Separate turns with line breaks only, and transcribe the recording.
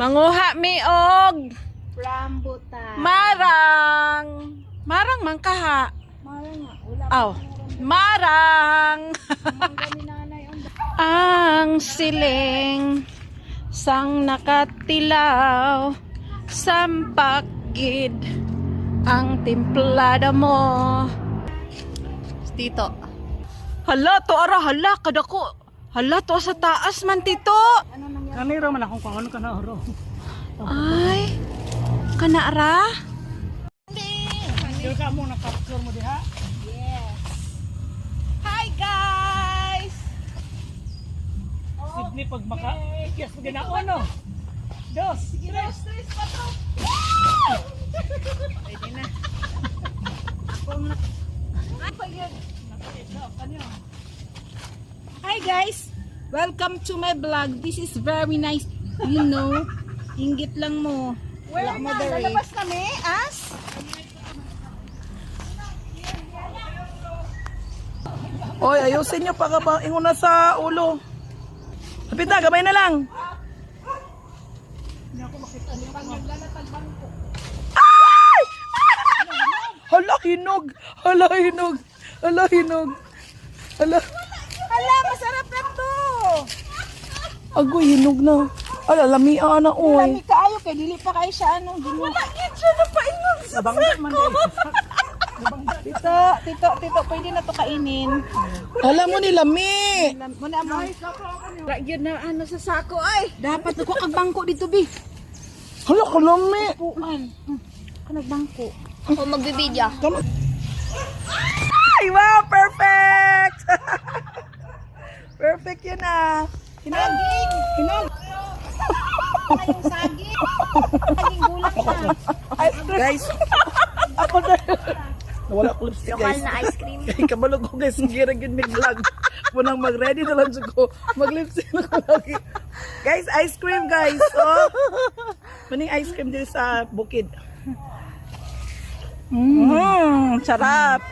Manguha mi og
Rambutan.
marang. Marang man kaha.
Marang nga. Wala
Aw, marang.
mangga ni nanay.
Ang siling sang nakatilaw sampakgid ang timplada mo. Tito. Hala, to ara, hala, kadako. Hala, to sa taas man, Tito.
Ano nangyari?
Kanira man akong paano ka na oro.
Ay, kanara?
Yung ka mo na-capture mo diha.
Yes.
Hi, guys!
Sydney pag maka... Yes, ginaon no. Dos.
Tres, patro. Pwede na.
Hi guys! Welcome to my vlog. This is very nice. You know, inggit lang mo. Wala mo dere.
Lalabas kami, as?
Oy, ayusin nyo para bang ingon na sa ulo. Lapit na, gamay na lang. Ay! Hala, hinog. Hala, hinog. Hala, hinog. Hala.
Hala, masarap na to!
Agoy, hinog na. Ala, lamia na, oy.
Lami kaayo kay dili pa kay siya anong ginawa. Wala gid siya na paingon sa
Nabangga man dahil.
Tito, pwede na to kainin.
Hala mo ni lami.
Muna mo. Yun na ano sa sako ay. Dapat ako kag bangko dito bi.
Hala, kalami.
Puan. Kanag bangko.
Ako magbibidya.
Ay, wow, perfect. Perfect yun ah. Hinog. Hinog.
Yung saging. Saging gulang na.
Guys, ako na. Nawala ko lipstick, guys.
Na ice cream.
Kaya kabalog ko, guys. Gira yun may vlog. Munang mag-ready na lang siya ko. Mag-lipstick na ko lagi. Guys, ice cream, guys. Oh. Maning ice cream din sa bukid. Sarap.